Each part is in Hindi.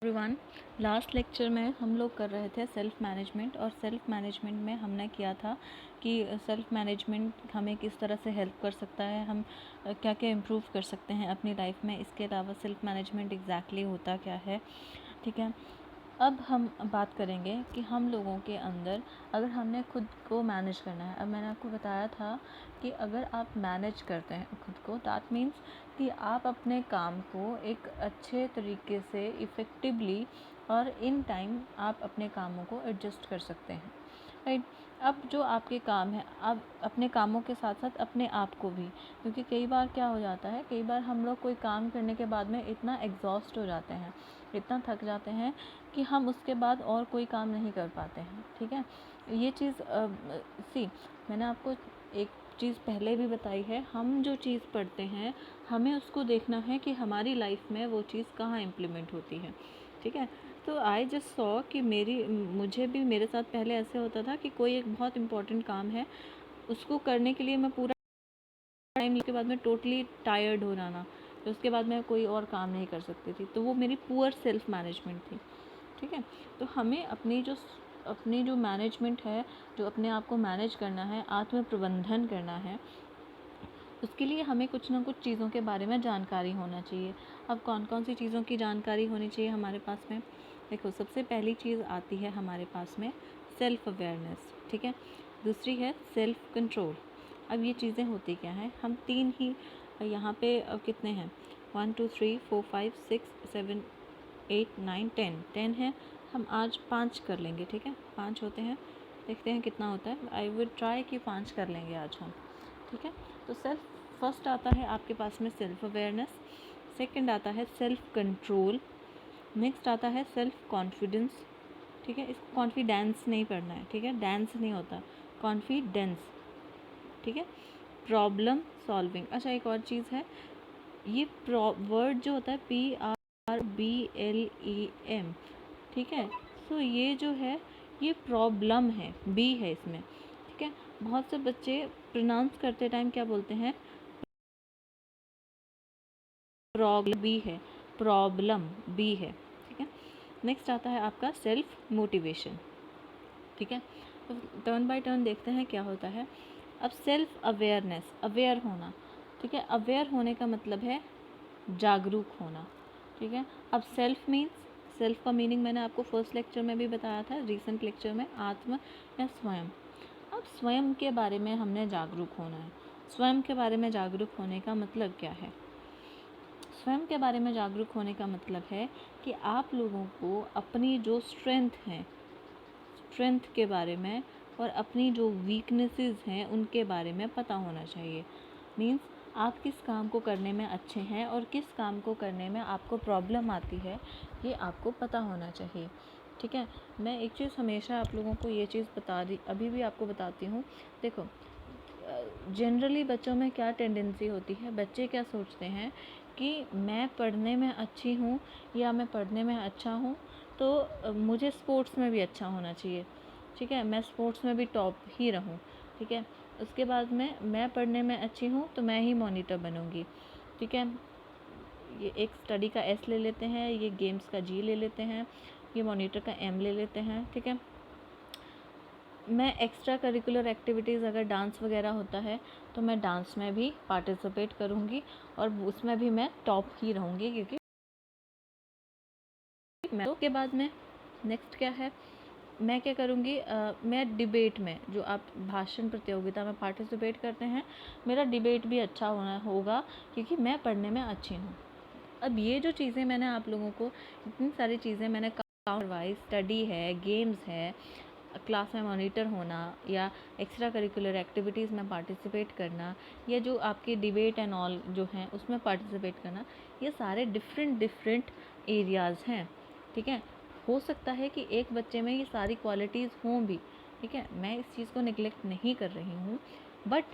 एवरीवन, लास्ट लेक्चर में हम लोग कर रहे थे सेल्फ़ मैनेजमेंट। और सेल्फ़ मैनेजमेंट में हमने किया था कि सेल्फ़ मैनेजमेंट हमें किस तरह से हेल्प कर सकता है, हम क्या क्या इम्प्रूव कर सकते हैं अपनी लाइफ में। इसके अलावा सेल्फ़ मैनेजमेंट एग्जैक्टली होता क्या है, ठीक है। अब हम बात करेंगे कि हम लोगों के अंदर अगर हमने खुद को मैनेज करना है। अब मैंने आपको बताया था कि अगर आप मैनेज करते हैं खुद को, दैट मीन्स कि आप अपने काम को एक अच्छे तरीके से इफ़ेक्टिवली और इन टाइम आप अपने कामों को एडजस्ट कर सकते हैं, राइट। अब जो आपके काम है, आप अपने कामों के साथ साथ अपने आप को भी, क्योंकि कई बार क्या हो जाता है, कई बार हम लोग कोई काम करने के बाद में इतना एग्जॉस्ट हो जाते हैं, इतना थक जाते हैं कि हम उसके बाद और कोई काम नहीं कर पाते हैं, ठीक है। ये चीज़ मैंने आपको एक चीज़ पहले भी बताई है, हम जो चीज़ पढ़ते हैं हमें उसको देखना है कि हमारी लाइफ में वो चीज़ कहाँ इम्प्लीमेंट होती है, ठीक है। तो आई जस्ट सॉ कि मुझे भी मेरे साथ पहले ऐसे होता था कि कोई एक बहुत इम्पोर्टेंट काम है, उसको करने के लिए मैं पूरा टाइम के बाद में टोटली टायर्ड हो जाना, तो उसके बाद मैं कोई और काम नहीं कर सकती थी। तो वो मेरी पुअर सेल्फ मैनेजमेंट थी, ठीक है। तो हमें अपनी जो मैनेजमेंट है, जो अपने आप को मैनेज करना है, आत्म प्रबंधन करना है, उसके लिए हमें कुछ ना कुछ चीज़ों के बारे में जानकारी होना चाहिए। अब कौन कौन सी चीज़ों की जानकारी होनी चाहिए हमारे पास में? देखो, सबसे पहली चीज़ आती है हमारे पास में सेल्फ़ अवेयरनेस, ठीक है। दूसरी है सेल्फ़ कंट्रोल। अब ये चीज़ें होती क्या हैं, हम तीन ही यहाँ पे कितने हैं, 1 2 3 4 5 6 7 8 9 10 है। हम आज 5 कर लेंगे, ठीक है। 5 होते हैं, देखते हैं कितना होता है। आई वुड ट्राई कि 5 कर लेंगे आज हम, ठीक है। तो फर्स्ट आता है आपके पास में सेल्फ अवेयरनेस, सेकंड आता है सेल्फ कंट्रोल, नेक्स्ट आता है सेल्फ कॉन्फिडेंस, ठीक है। इसको कॉन्फिडेंस नहीं पढ़ना है, ठीक है, डांस नहीं होता, कॉन्फिडेंस, ठीक है। Problem solving. अच्छा, एक और चीज़ है, ये वर्ड जो होता है PRBLEM, ठीक है। सो ये जो है, ये प्रॉब्लम है, बी है इसमें, ठीक है। बहुत से बच्चे प्रोनाउंस करते टाइम क्या बोलते हैं, प्रॉब्लम बी है, प्रॉब्लम बी है, ठीक है। नेक्स्ट आता है आपका सेल्फ मोटिवेशन, ठीक है। तो टर्न बाय टर्न देखते हैं क्या होता है। अब सेल्फ अवेयरनेस, अवेयर होना, ठीक है। अवेयर होने का मतलब है जागरूक होना, ठीक है। अब सेल्फ मीन्स, सेल्फ का मीनिंग मैंने आपको फर्स्ट लेक्चर में भी बताया था, रिसेंट लेक्चर में, आत्म या स्वयं। अब स्वयं के बारे में हमने जागरूक होना है। स्वयं के बारे में जागरूक होने का मतलब क्या है? स्वयं के बारे में जागरूक होने का मतलब है कि आप लोगों को अपनी जो स्ट्रेंथ के बारे में और अपनी जो वीकनेसेस हैं उनके बारे में पता होना चाहिए। मीन्स आप किस काम को करने में अच्छे हैं और किस काम को करने में आपको प्रॉब्लम आती है, ये आपको पता होना चाहिए, ठीक है। मैं एक चीज़ हमेशा आप लोगों को ये चीज़ अभी भी आपको बताती हूँ। देखो, जनरली बच्चों में क्या टेंडेंसी होती है, बच्चे क्या सोचते हैं कि मैं पढ़ने में अच्छी हूँ या मैं पढ़ने में अच्छा हूँ, तो मुझे स्पोर्ट्स में भी अच्छा होना चाहिए, ठीक है, मैं स्पोर्ट्स में भी टॉप ही रहूँ, ठीक है। उसके बाद में मैं पढ़ने में अच्छी हूँ तो मैं ही मॉनिटर बनूँगी, ठीक है। ये एक स्टडी का एस ले लेते हैं, ये गेम्स का जी ले लेते हैं, ये मॉनिटर का एम ले लेते हैं, ठीक है। मैं एक्स्ट्रा करिकुलर एक्टिविटीज़, अगर डांस वगैरह होता है तो मैं डांस में भी पार्टिसिपेट करूँगी और उसमें भी मैं टॉप ही रहूँगी, क्योंकि मैं तो के बाद में नेक्स्ट क्या है, मैं क्या करूँगी, मैं डिबेट में, जो आप भाषण प्रतियोगिता में पार्टिसिपेट करते हैं, मेरा डिबेट भी अच्छा होना होगा, क्योंकि मैं पढ़ने में अच्छी हूँ। अब ये जो चीज़ें मैंने आप लोगों को, इतनी सारी चीज़ें मैंने वाइज, स्टडी है, गेम्स है, क्लास में मॉनिटर होना, या एक्स्ट्रा करिकुलर एक्टिविटीज़ में पार्टिसिपेट करना, या जो आपकी डिबेट एंड ऑल जो हैं उसमें पार्टिसिपेट करना, ये सारे डिफरेंट एरियाज़ हैं, ठीक है। हो सकता है कि एक बच्चे में ये सारी क्वालिटीज़ हों भी, ठीक है, मैं इस चीज़ को निगलेक्ट नहीं कर रही हूँ, बट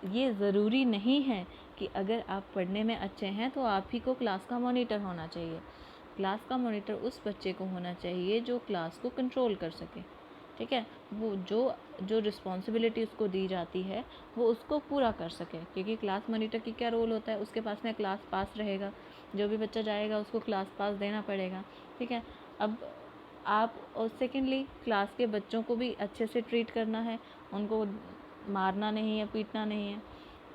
ये ज़रूरी नहीं है कि अगर आप पढ़ने में अच्छे हैं तो आप ही को क्लास का मॉनिटर होना चाहिए। क्लास का मॉनिटर उस बच्चे को होना चाहिए जो क्लास को कंट्रोल कर सके, ठीक है। वो जो रिस्पॉन्सिबिलिटी उसको दी जाती है वो उसको पूरा कर सके, क्योंकि क्लास मॉनिटर की क्या रोल होता है, उसके पास में क्लास पास रहेगा, जो भी बच्चा जाएगा उसको क्लास पास देना पड़ेगा, ठीक है। अब आप, और सेकेंडली क्लास के बच्चों को भी अच्छे से ट्रीट करना है, उनको मारना नहीं है, पीटना नहीं है,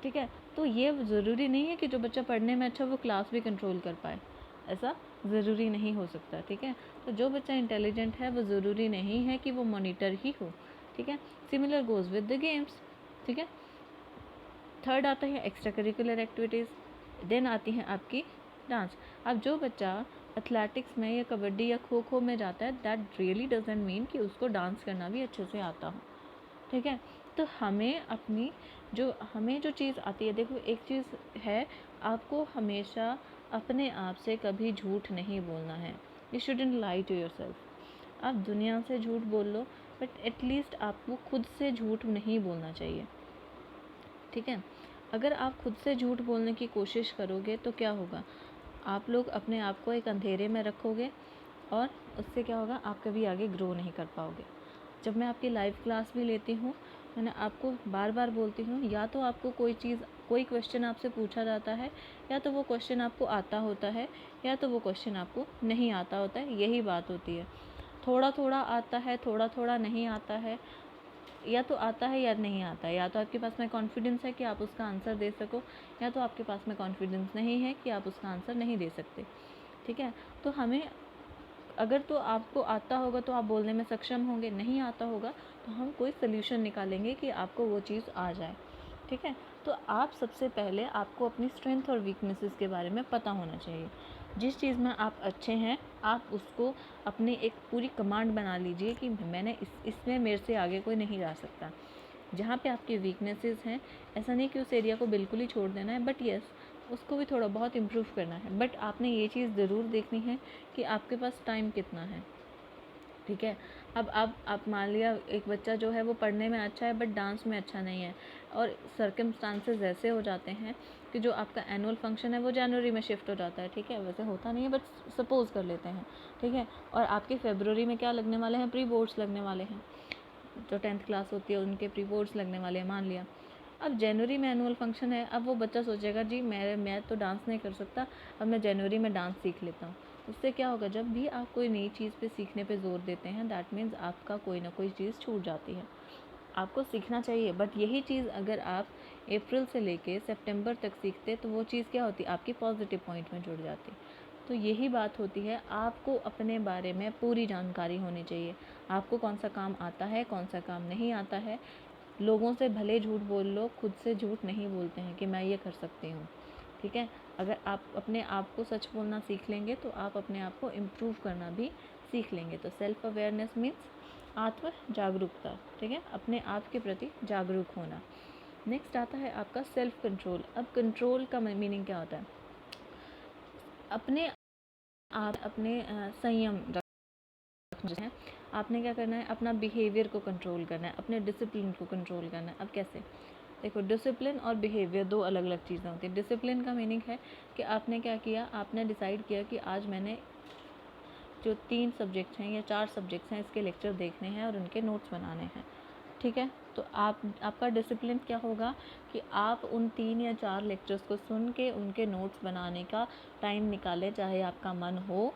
ठीक है। तो ये ज़रूरी नहीं है कि जो बच्चा पढ़ने में अच्छा वो क्लास भी कंट्रोल कर पाए, ऐसा ज़रूरी नहीं हो सकता, ठीक है। तो जो बच्चा इंटेलिजेंट है वो ज़रूरी नहीं है कि वो मॉनिटर ही हो, ठीक है। Similar goes with the games, ठीक है। थर्ड आता है एक्स्ट्रा करिकुलर एक्टिविटीज़, देन आती हैं आपकी डांस। अब जो बच्चा एथलेटिक्स में या कबड्डी या खो खो में जाता है, दैट रियली डजंट मीन कि उसको डांस करना भी अच्छे से आता हो, ठीक है। तो हमें जो चीज़ आती है, देखो एक चीज़ है, आपको हमेशा अपने आप से कभी झूठ नहीं बोलना है। You shouldn't lie to yourself. आप दुनिया से झूठ बोल लो, बट एटलीस्ट आपको खुद से झूठ नहीं बोलना चाहिए, ठीक है। अगर आप खुद से झूठ बोलने की कोशिश करोगे तो क्या होगा, आप लोग अपने आप को एक अंधेरे में रखोगे, और उससे क्या होगा, आप कभी आगे ग्रो नहीं कर पाओगे। जब मैं आपकी लाइव क्लास भी लेती हूँ, मैंने आपको बार बार बोलती हूँ, या तो आपको कोई क्वेश्चन आपसे पूछा जाता है, या तो वो क्वेश्चन आपको आता होता है, या तो वो क्वेश्चन आपको नहीं आता होता है, यही बात होती है। थोड़ा थोड़ा आता है, थोड़ा थोड़ा नहीं आता है, या तो आता है या नहीं आता है। या तो आपके पास में कॉन्फिडेंस है कि आप उसका आंसर दे सको, या तो आपके पास में कॉन्फिडेंस नहीं है कि आप उसका आंसर नहीं दे सकते, ठीक है। तो हमें, अगर तो आपको आता होगा तो आप बोलने में सक्षम होंगे, नहीं आता होगा तो हम कोई सोल्यूशन निकालेंगे कि आपको वो चीज़ आ जाए, ठीक है। तो आप सबसे पहले, आपको अपनी स्ट्रेंथ और वीकनेसेस के बारे में पता होना चाहिए। जिस चीज़ में आप अच्छे हैं, आप उसको अपनी एक पूरी कमांड बना लीजिए कि मैंने इसमें मेरे से आगे कोई नहीं जा सकता। जहाँ पे आपकी वीकनेसेस हैं, ऐसा नहीं कि उस एरिया को बिल्कुल ही छोड़ देना है, बट येस, उसको भी थोड़ा बहुत इम्प्रूव करना है। बट आपने ये चीज़ ज़रूर देखनी है कि आपके पास टाइम कितना है, ठीक है। अब आप मान लिया एक बच्चा जो है वो पढ़ने में अच्छा है बट डांस में अच्छा नहीं है, और सर्कमस्टांसेस ऐसे हो जाते हैं कि जो आपका एनुअल फंक्शन है वो जनवरी में शिफ्ट हो जाता है, ठीक है। वैसे होता नहीं है बट सपोज़ कर लेते हैं, ठीक है। और आपके फरवरी में क्या लगने वाले हैं, प्री बोर्ड्स लगने वाले हैं, जो 10th क्लास होती है उनके प्री बोर्ड्स लगने वाले हैं, मान लिया। अब जनवरी में एनुअल फंक्शन है, अब वो बच्चा सोचेगा जी मैं तो डांस नहीं कर सकता, अब मैं जनवरी में डांस सीख लेता हूँ। उससे क्या होगा, जब भी आप कोई नई चीज़ पे सीखने पे ज़ोर देते हैं, दैट मीन्स आपका कोई ना कोई चीज़ छूट जाती है। आपको सीखना चाहिए, बट यही चीज़ अगर आप अप्रैल से लेके सितंबर तक सीखते तो वो चीज़ क्या होती, आपकी पॉजिटिव पॉइंट में जुड़ जाती। तो यही बात होती है, आपको अपने बारे में पूरी जानकारी होनी चाहिए। आपको कौन सा काम आता है, कौन सा काम नहीं आता है। लोगों से भले झूठ बोल लो, खुद से झूठ नहीं बोलते हैं कि मैं ये कर सकती हूँ, ठीक है। अगर आप अपने आप को सच बोलना सीख लेंगे तो आप अपने आप को इम्प्रूव करना भी सीख लेंगे। तो सेल्फ अवेयरनेस मीन्स आत्म जागरूकता, ठीक है, अपने आप के प्रति जागरूक होना। नेक्स्ट आता है आपका सेल्फ कंट्रोल। अब कंट्रोल का मीनिंग क्या होता है, अपने आप, अपने संयम रखना है। आपने क्या करना है, अपना बिहेवियर को कंट्रोल करना है, अपने डिसिप्लिन को कंट्रोल करना है। अब कैसे, देखो डिसिप्लिन और बिहेवियर दो अलग अलग चीज़ें होती हैं। डिसिप्लिन का मीनिंग है कि आपने क्या किया, आपने डिसाइड किया कि आज मैंने जो 3 सब्जेक्ट्स हैं या 4 सब्जेक्ट्स हैं इसके लेक्चर देखने हैं और उनके नोट्स बनाने हैं, ठीक है। तो आपका डिसिप्लिन क्या होगा कि आप उन 3 या 4 लेक्चर्स को सुन के उनके नोट्स बनाने का टाइम निकालें, चाहे आपका मन हो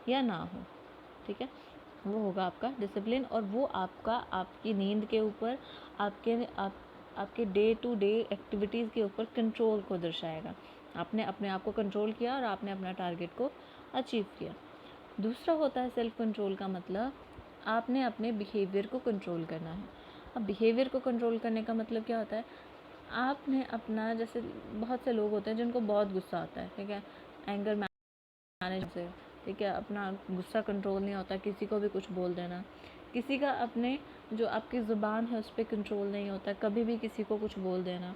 या ना हो, ठीक है। वो होगा आपका डिसिप्लिन, और वो आपकी नींद के ऊपर, आपके डे टू डे एक्टिविटीज़ के ऊपर कंट्रोल को दर्शाएगा। आपने अपने आप को कंट्रोल किया और आपने अपना टारगेट को अचीव किया। दूसरा होता है सेल्फ कंट्रोल का मतलब, आपने अपने बिहेवियर को कंट्रोल करना है। अब बिहेवियर को कंट्रोल करने का मतलब क्या होता है, आपने अपना, जैसे बहुत से लोग होते हैं जिनको बहुत गुस्सा आता है, ठीक है, एंगर मैनेज से, ठीक है, अपना गुस्सा कंट्रोल नहीं होता, किसी को भी कुछ बोल देना, किसी का अपने जो आपकी ज़ुबान है उस पर कंट्रोल नहीं होता, कभी भी किसी को कुछ बोल देना,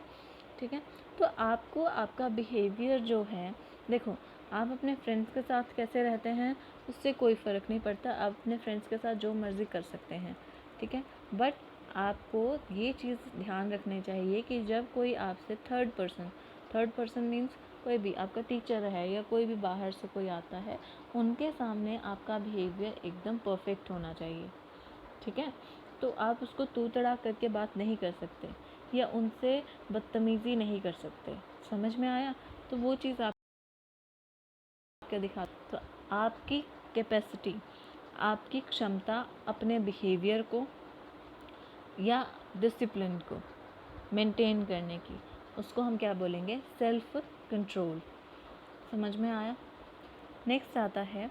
ठीक है। तो आपको आपका बिहेवियर जो है, देखो आप अपने फ्रेंड्स के साथ कैसे रहते हैं उससे कोई फ़र्क नहीं पड़ता, आप अपने फ्रेंड्स के साथ जो मर्ज़ी कर सकते हैं, ठीक है। बट आपको ये चीज़ ध्यान रखनी चाहिए कि जब कोई आपसे थर्ड पर्सन मीन्स कोई भी आपका टीचर है या कोई भी बाहर से कोई आता है, उनके सामने आपका बिहेवियर एकदम परफेक्ट होना चाहिए, ठीक है। तो आप उसको तू तड़ा करके बात नहीं कर सकते या उनसे बदतमीज़ी नहीं कर सकते, समझ में आया। तो वो चीज़ आप क्या दिखा, तो आपकी कैपेसिटी, आपकी क्षमता अपने बिहेवियर को या डिसिप्लिन को मेंटेन करने की, उसको हम क्या बोलेंगे, सेल्फ कंट्रोल। समझ में आया। नेक्स्ट आता है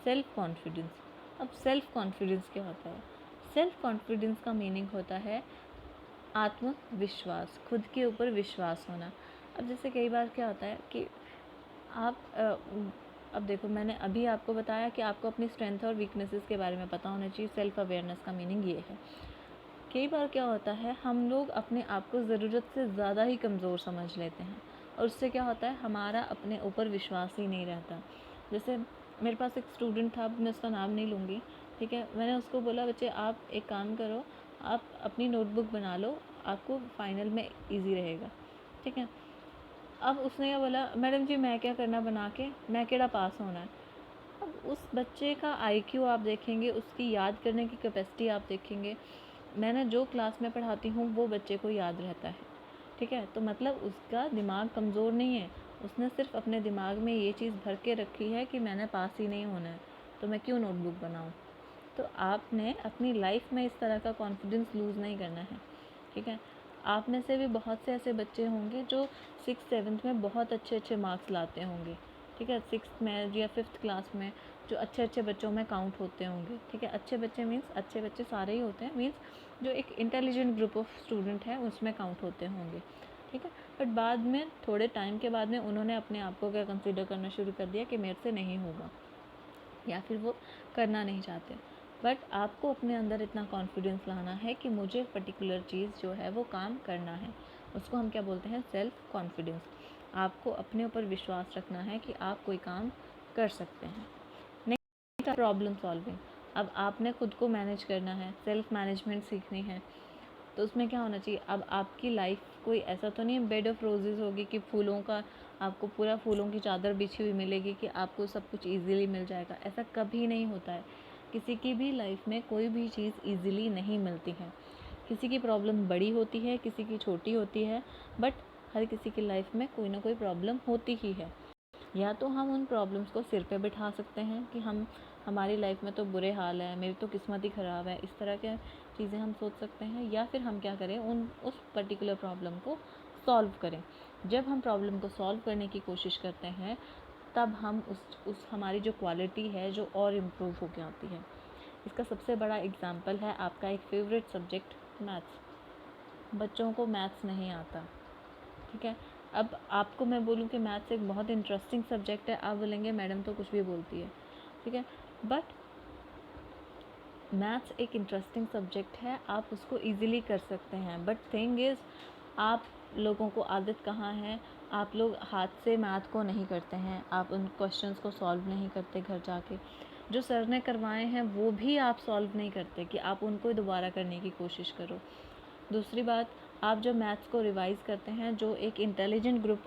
सेल्फ कॉन्फिडेंस। अब सेल्फ कॉन्फिडेंस क्या होता है? सेल्फ कॉन्फिडेंस का मीनिंग होता है आत्मविश्वास, खुद के ऊपर विश्वास होना। अब जैसे कई बार क्या होता है कि आप अब देखो, मैंने अभी आपको बताया कि आपको अपनी स्ट्रेंथ और वीकनेसेस के बारे में पता होना चाहिए। सेल्फ अवेयरनेस का मीनिंग ये है। कई बार क्या होता है, हम लोग अपने आप को ज़रूरत से ज़्यादा ही कमज़ोर समझ लेते हैं और उससे क्या होता है, हमारा अपने ऊपर विश्वास ही नहीं रहता। जैसे मेरे पास एक स्टूडेंट था, मैं उसका नाम नहीं लूँगी, ठीक है। मैंने उसको बोला, बच्चे आप एक काम करो, आप अपनी नोटबुक बना लो, आपको फाइनल में ईजी रहेगा, ठीक है। अब उसने क्या बोला, मैडम जी मैं क्या करना बना के, मैं केड़ा पास होना है। अब उस बच्चे का आईक्यू आप देखेंगे, उसकी याद करने की कैपेसिटी आप देखेंगे, मैंने जो क्लास में पढ़ाती हूँ वो बच्चे को याद रहता है, ठीक है। तो मतलब उसका दिमाग कमज़ोर नहीं है, उसने सिर्फ अपने दिमाग में ये चीज़ भर के रखी है कि मैंने पास ही नहीं होना है, तो मैं क्यों नोटबुक बनाऊँ। तो आपने अपनी लाइफ में इस तरह का कॉन्फिडेंस लूज़ नहीं करना है, ठीक है। आप में से भी बहुत से ऐसे बच्चे होंगे जो 6th-7th में बहुत अच्छे अच्छे मार्क्स लाते होंगे, ठीक है। 6th में या 5th क्लास में जो अच्छे अच्छे बच्चों में काउंट होते होंगे, ठीक है। अच्छे बच्चे मीन्स अच्छे बच्चे सारे ही होते हैं, मीन्स जो एक इंटेलिजेंट ग्रुप ऑफ स्टूडेंट है उसमें काउंट होते होंगे, ठीक है। बट बाद में थोड़े टाइम के बाद में उन्होंने अपने आप को क्या कंसिडर करना शुरू कर दिया कि मेरे से नहीं होगा, या फिर वो करना नहीं चाहते। बट आपको अपने अंदर इतना कॉन्फिडेंस लाना है कि मुझे पर्टिकुलर चीज़ जो है वो काम करना है, उसको हम क्या बोलते हैं, सेल्फ कॉन्फिडेंस। आपको अपने ऊपर विश्वास रखना है कि आप कोई काम कर सकते हैं। Next, problem solving. अब आपने खुद को मैनेज करना है, सेल्फ मैनेजमेंट सीखनी है, तो उसमें क्या होना चाहिए, अब आपकी लाइफ कोई ऐसा तो नहीं बेड ऑफ़ रोज़ेज़ होगी कि फूलों का आपको पूरा फूलों की चादर बिछी हुई मिलेगी कि आपको सब कुछ ईज़िली मिल जाएगा, ऐसा कभी नहीं होता है। किसी की भी लाइफ में कोई भी चीज़ ईज़िली नहीं मिलती है। किसी की प्रॉब्लम बड़ी होती है, किसी की छोटी होती है, बट हर किसी की लाइफ में कोई ना कोई प्रॉब्लम होती ही है। या तो हम उन प्रॉब्लम्स को सिर पे बिठा सकते हैं कि हमारी लाइफ में तो बुरे हाल है, मेरी तो किस्मत ही ख़राब है, इस तरह के चीज़ें हम सोच सकते हैं। या फिर हम क्या करें, उस पर्टिकुलर प्रॉब्लम को सॉल्व करें। जब हम प्रॉब्लम को सॉल्व करने की कोशिश करते हैं तब हम उस हमारी जो क्वालिटी है जो और इम्प्रूव होकर आती है। इसका सबसे बड़ा एग्जाम्पल है आपका एक फेवरेट सब्जेक्ट मैथ्स। बच्चों को मैथ्स नहीं आता, ठीक है। अब आपको मैं बोलूँ कि मैथ्स एक बहुत इंटरेस्टिंग सब्जेक्ट है, आप बोलेंगे मैडम तो कुछ भी बोलती है, ठीक है। बट मैथ्स एक इंटरेस्टिंग सब्जेक्ट है, आप उसको इजीली कर सकते हैं। बट थिंग इज़, आप लोगों को आदत कहाँ है, आप लोग हाथ से मैथ को नहीं करते हैं, आप उन क्वेश्चंस को सॉल्व नहीं करते घर जाके। जो सर ने करवाए हैं वो भी आप सॉल्व नहीं करते कि आप उनको दोबारा करने की कोशिश करो। दूसरी बात, आप जो मैथ्स को रिवाइज़ करते हैं, जो एक इंटेलिजेंट ग्रुप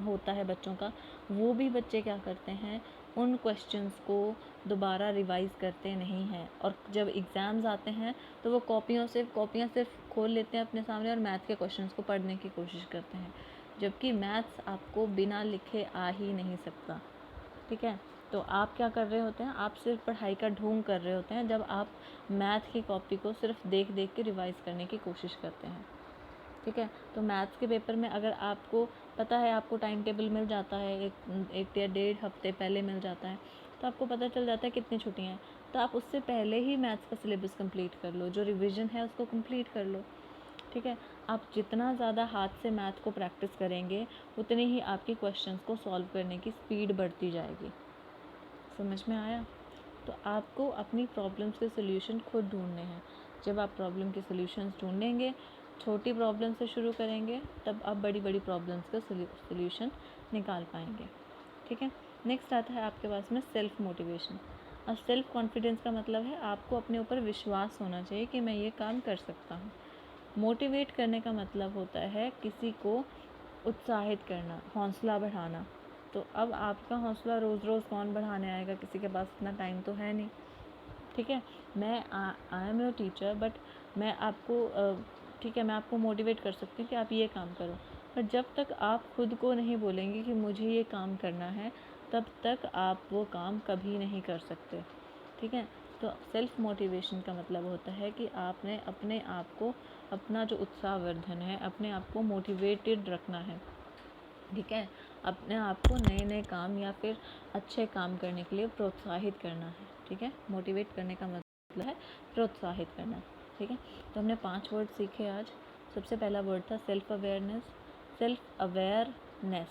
होता है बच्चों का, वो भी बच्चे क्या करते हैं, उन क्वेश्चंस को दोबारा रिवाइज़ करते नहीं हैं। और जब एग्ज़ाम्स आते हैं तो वो कॉपियाँ सिर्फ खोल लेते हैं अपने सामने और मैथ के क्वेश्चंस को पढ़ने की कोशिश करते हैं, जबकि मैथ्स आपको बिना लिखे आ ही नहीं सकता, ठीक है। तो आप क्या कर रहे होते हैं, आप सिर्फ पढ़ाई का ढोंग कर रहे होते हैं जब आप मैथ की कॉपी को सिर्फ देख देख के रिवाइज़ करने की कोशिश करते हैं, ठीक है। तो मैथ्स के पेपर में अगर आपको पता है, आपको टाइम टेबल मिल जाता है, एक या 1.5 हफ्ते पहले मिल जाता है, तो आपको पता चल जाता है कितनी छुट्टियाँ हैं, तो आप उससे पहले ही मैथ्स का सिलेबस कंप्लीट कर लो, जो रिवीजन है उसको कंप्लीट कर लो, ठीक है। आप जितना ज़्यादा हाथ से मैथ को प्रैक्टिस करेंगे उतनी ही आपकी क्वेश्चंस को सॉल्व करने की स्पीड बढ़ती जाएगी। समझ में आया। तो आपको अपनी प्रॉब्लम्स के सॉल्यूशन खुद ढूंढने हैं। जब आप प्रॉब्लम के सॉल्यूशंस ढूंढेंगे, छोटी प्रॉब्लम से शुरू करेंगे, तब आप बड़ी बड़ी प्रॉब्लम्स का सॉल्यूशन निकाल पाएंगे, ठीक है। नेक्स्ट आता है आपके पास में सेल्फ मोटिवेशन। अब सेल्फ कॉन्फिडेंस का मतलब है आपको अपने ऊपर विश्वास होना चाहिए कि मैं ये काम कर सकता हूँ। मोटिवेट करने का मतलब होता है किसी को उत्साहित करना, हौसला बढ़ाना। तो अब आपका हौसला रोज़ रोज़ कौन बढ़ाने आएगा, किसी के पास इतना टाइम तो है नहीं, ठीक है। मैं I am your teacher, but मैं आपको ठीक है, मैं आपको मोटिवेट कर सकती हूँ कि आप ये काम करो, पर जब तक आप खुद को नहीं बोलेंगे कि मुझे ये काम करना है, तब तक आप वो काम कभी नहीं कर सकते। ठीक है, तो सेल्फ मोटिवेशन का मतलब होता है कि आपने अपने आप को, अपना जो उत्साहवर्धन है, अपने आप को मोटिवेटेड रखना है। ठीक है, अपने आप को नए नए काम या फिर अच्छे काम करने के लिए प्रोत्साहित करना है। ठीक है, मोटिवेट करने का मतलब है प्रोत्साहित करना। ठीक है, तो हमने 5 वर्ड सीखे आज। सबसे पहला वर्ड था self awareness. Self awareness,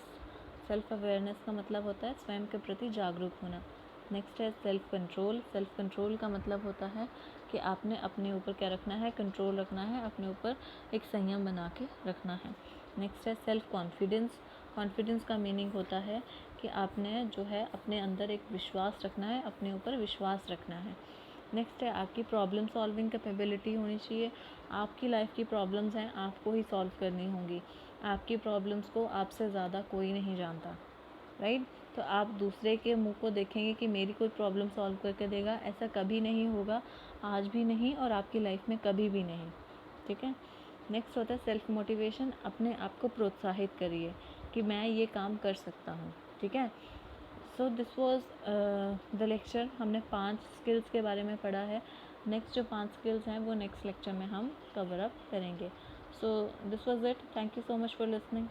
self awareness का मतलब होता है स्वयं के प्रति जागरूक होना। नेक्स्ट है सेल्फ कंट्रोल। सेल्फ कंट्रोल का मतलब होता है कि आपने अपने ऊपर क्या रखना है, कंट्रोल रखना है, अपने ऊपर एक संयम बना के रखना है। नेक्स्ट है सेल्फ कॉन्फिडेंस। कॉन्फिडेंस का मीनिंग होता है कि आपने जो है अपने अंदर एक विश्वास रखना है, अपने ऊपर विश्वास रखना है। नेक्स्ट है आपकी प्रॉब्लम सॉल्विंग कैपेबिलिटी होनी चाहिए। आपकी लाइफ की प्रॉब्लम्स हैं, आपको ही सॉल्व करनी होंगी। आपकी प्रॉब्लम्स को आपसे ज़्यादा कोई नहीं जानता, राइट। तो आप दूसरे के मुंह को देखेंगे कि मेरी कोई प्रॉब्लम सॉल्व करके देगा, ऐसा कभी नहीं होगा, आज भी नहीं और आपकी लाइफ में कभी भी नहीं। ठीक है, नेक्स्ट होता है सेल्फ मोटिवेशन। अपने आप को प्रोत्साहित करिए कि मैं ये काम कर सकता हूँ। ठीक है, so this was the lecture. हमने 5 स्किल्स के बारे में पढ़ा है। नेक्स्ट जो 5 स्किल्स हैं वो नेक्स्ट लेक्चर में हम कवर अप करेंगे। So this was it. Thank you so much for listening.